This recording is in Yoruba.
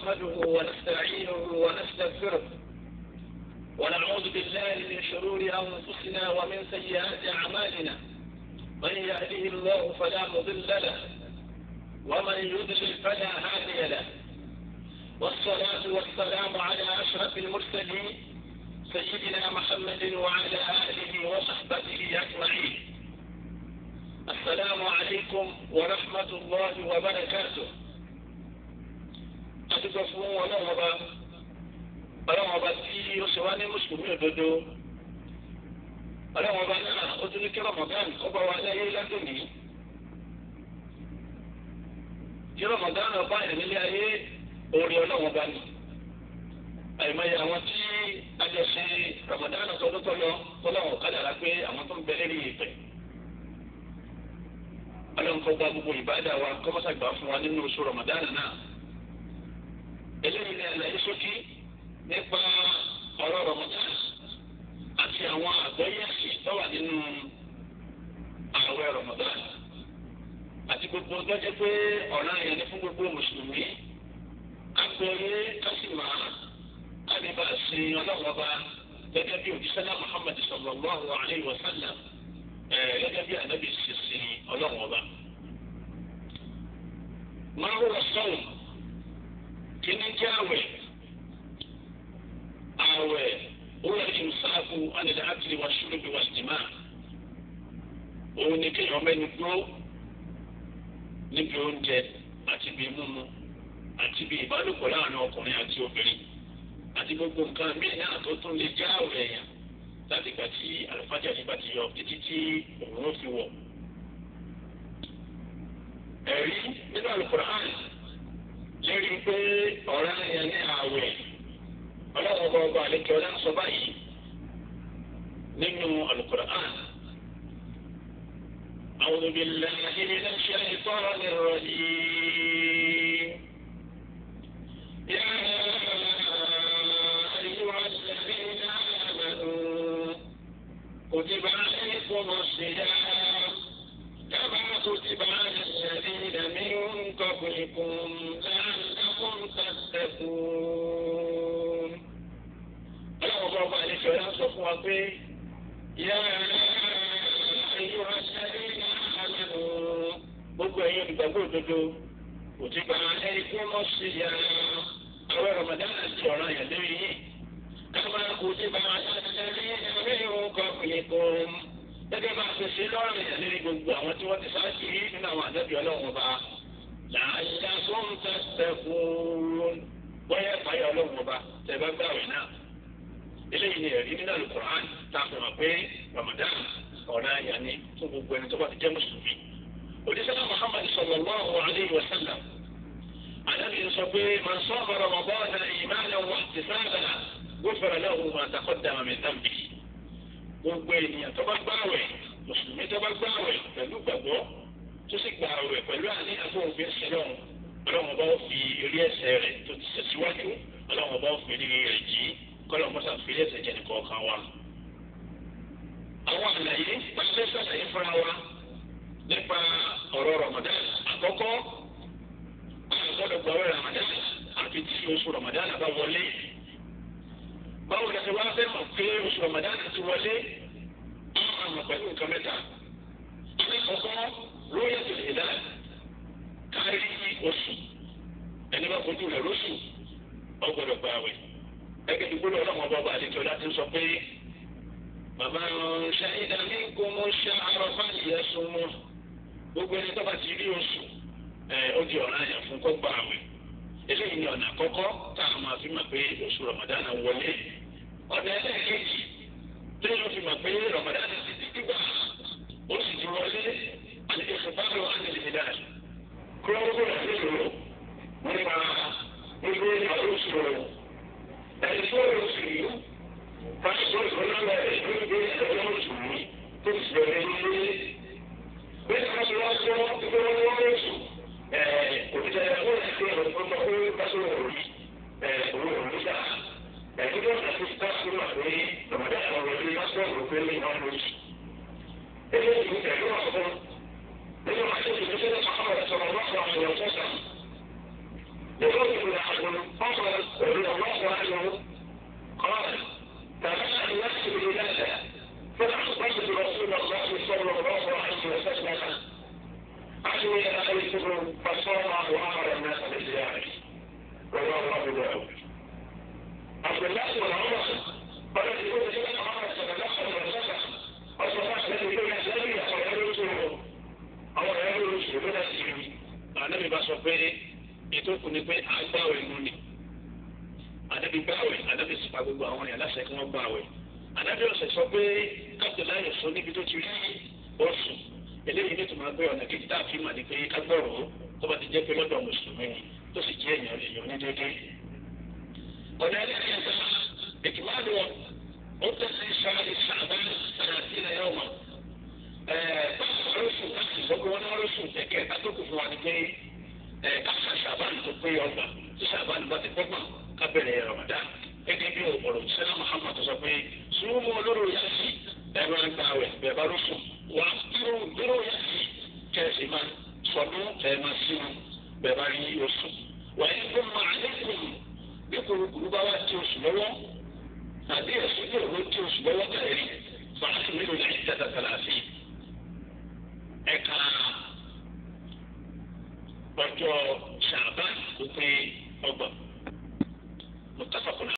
نحمده ونستعينه ونستغفره ونعوذ بالله من شرور أنفسنا ومن سيئات أعمالنا. من يهده الله فلا مضل له ومن يضلل فلا هادي له، والصلاة والسلام على أشرف المرسلين سيدنا محمد وعلى آله وصحبه أجمعين. السلام عليكم ورحمة الله وبركاته. أتقفون ọlọ́wọ́n ọba tí ó ṣe wá ní mùsùlùmí òdodo, ọlọ́wọ́n ọba náà ó tún ní kí Ramadan kó bá wa láyé ládùnní. kí Ramadan ọba yẹn nílé ayé orí ọlọ́wọ́n ọba ni. àìmọye àwọn tí a jọ ṣe Ramadan tọdún tó lọ tọ́lọ́wọ́n kádàrá pé àwọn tó ń bẹ lérí ìpẹ́. ọlọ́wọ́n kó gba gbogbo ìbádà wa kó mọ́sá gbà fún wa nínú oṣù Ramadan náà. eléyìí ni àlàyé ṣókí nípa ọ̀rọ̀ Ramadan àti àwọn àgbọ́yé ẹ̀sìn tó wà nínú ààwẹ̀ Ramadan àti gbogbo gbọ́jẹ́ pé ọ̀ràn yẹn ní fún gbogbo mùsùlùmí àgbọ́yé kásìmá àdìbà sí ọlọ́wọ́ bá gẹ́gẹ́ bí òjíṣẹ́lá Muhammad sallallahu alayhi wa sallam gẹ́gẹ́ bí ànábì sì sí ọlọ́wọ́ bá. máa ń wọ sọ́ọ̀n kí ní jẹ́ àwẹ̀. àwẹ̀ هو الإمساك عن الأكل والشرب والاجتماع. òun ni kéèyàn mẹ́nu dúró níbi oúnjẹ àti bí mímu àti bí ìbálòpọ̀ láàrin ọkùnrin àti obìnrin àti gbogbo nǹkan míì náà tó tún lè já àwẹ̀ èèyàn láti gbà tí àlùfáàjà nígbà tí yọ títí tí òun ó fi wọ̀. ẹ̀rí nínú Al-Qur'an lérí pé ọ̀ràn yẹn ní àwẹ̀. ọlọ́run ọba àlejò ọlá ń sọ báyìí nínú Al-Qur'an. A'udhu billahi minash shaytanir rajim. Ya ayyuhal ladhina amanu kutiba alaykumus siyam kama kutiba alal ladhina min qablikum la'allakum tattaqun. ọba àlejò ẹ̀ ń sọ fún wa pé yá ayé wa ṣáájú àmàlù gbogbo ẹ̀yin olùgbàgbọ́ òdodo kò ti gba ẹni tí wọ́n ṣe ya àwọn Ramadan àti ọ̀ràn yẹn lórí yìí káma kò ti gba ẹni ìhun kọkùnrin kan gẹ́gẹ́ bá a ṣe ṣe lọ́rùn yẹn lórí gbogbo àwọn tí wọ́n ti ṣáájú yìí nínú àwọn àdàbí ọlọ́run ọba làálàá tó ń tẹ̀sẹ̀ fún bọ́yá ìpáyà ọlọ́run ọba tẹ̀ bá gbàwé náà. eléyìí ni ẹ̀rí nínú Al-Qur'an tá a fi hàn pé Ramadan ọ̀ràn àyàn ni fún gbogbo ẹni tó bá ti jẹ́ mùsùlùmí. òjíṣẹ́ Muhammad sallallahu alayhi wa sallam ànábì sọ pé man sama Ramadan imanan wa ihtisaban ghufira lahu ma taqaddama min dhanbihi. gbogbo ènìyàn tó bá gbààwẹ̀ mùsùlùmí tó bá gbààwẹ̀ pẹ̀lú gbàgbọ́ tó sì gbààwẹ̀ pẹ̀lú àníyàn fún òfin sílọ́run ọlọ́run bá fi orí ẹ̀ṣẹ̀ rẹ̀ tó ti ṣẹ̀síwájú ọlọ́run bá fi orí rẹ̀ jì í kọ́lọ̀ mọ́sá fìlẹ̀ ẹ̀sẹ̀ jẹ́ nìkan kan wa. àwọn àlàyé pàṣẹ sàlàyé fúnra wa nípa ọ̀rọ̀ Ramadan. àkọ́kọ́ àgbọ̀dọ̀ gbààwẹ̀ Ramadan àti tí oṣù Ramadan bá wọlé. báwo la ṣe wá fẹ́ mọ̀ pé oṣù Ramadan ti wọlé? àwọn àmọ̀ pẹ̀lú nǹkan mẹ́ta. àkọ́kọ́ ru'yatul hilal kárí oṣù ẹni bá fojú rẹ̀ lóṣù ọgbọ́dọ̀ gbààwẹ̀. gẹ́gẹ́ bí gbọ́dọ̀ ọlọ́run ọba àlejò láti sọ pé bàbá ṣáídà ní kó mọ́ ṣá àròfà yẹ súnmọ́ gbogbo ẹni tó bá ti rí oṣù ó di ọ̀ràn àyàn fún kó gba àwẹ̀. eléyìí ni ọ̀nà àkọ́kọ́ tá a máa fi mọ̀ pé oṣù Ramadan wọlé. ọ̀nà ẹlẹ́ẹ̀kejì tí yóò fi mọ̀ pé Ramadan ti di gbígbà ó sì ti wọlé àlejò ìfipáàrọ̀ àlejò kúrò nípa gbogbo oṣù ẹni tó lọ sí ìlú pásítọ̀ ìfọlọ́lá ẹ̀ ló ń gbé ẹ̀rọ mùsùlùmí tó ti bẹ̀rẹ̀ nílé. bẹ́ẹ̀ ni wọ́n ti wá sọ pé wọ́n wọ́n lóṣù òkúta ẹ̀rọ ìṣe ọ̀rọ̀ tó ń bọ̀ pé pásítọ̀ òrí òun ò ní sáà. nígbà tó ti pásítọ̀ náà pé Ramadan àwọn ọ̀rọ̀ pásítọ̀ òrí pé ní wọ́n lóṣù. eléyìí ní ẹ̀rọ ọ̀sán nínú àṣẹ ìṣẹ́lẹ̀ عمر رضي الله عنه قال تبع الناس بلادة فأخبرت رسول الله صلى الله عليه وسلم عني رأيته فصام وأمر الناس بالصيام رواه أبو داود. عبد الله بن عمر قال يقول سيدنا محمد صلى الله عليه وسلم الصلاة التي بين الذين خرجوا أو يخرجوا من السجن. النبي بس وفيه يتوقع نبي أعطاه المني. النبي باوي النبي سبحانه وتعالى لا سيكون باوي. النبي وسيسوي عبد الله يسوني بتوجيه oṣù eléyìí ní tòmá gbé ọ̀nà kejì tá a fi mà ní pé kágbọ́rọ̀ tó bá ti jẹ́ pé lọ́dọ̀ mùsùlùmí tó sì jẹ́ èèyàn ní dédé. ọ̀nà ẹlẹ́kẹ̀ẹ́ta ìkìmáàlù ó tẹ̀sí sáré sábà àti ilẹ̀ ọmọ. ọlọ́sù láti gbọ́gbọ́ wọn lọ́sù ẹ̀kẹ́ àtòkù fún wa ní pé káṣá sàbáàlì tó pé ọgbà tí sàbáàlì bá ti gbọ́gbà kábẹ̀rẹ̀ Ramadan gẹ́gẹ́ bí ọ̀rọ̀ sẹ́lá Muhammad sọ pé súnmọ́ olóró yá sí ẹ̀rọ àgbàwẹ̀ bẹ̀ẹ̀ bá lọ́sù wà dúró yá sí kẹ́sì máa sọdún ẹ̀ máa sínú bẹ̀ẹ̀ bá rí oṣù. wà á yẹ kó máa lẹ́kùn bí kùrùkùrù bá wá tí oṣù lọ́wọ́ àbí ẹ̀sùn ní òwe tí oṣù lọ́wọ́ tẹ̀lé fàásù nínú ìlànà ìjàdàkàlà sí ẹ̀ka ọjọ́ ṣàbá òpin ọgbọ̀n.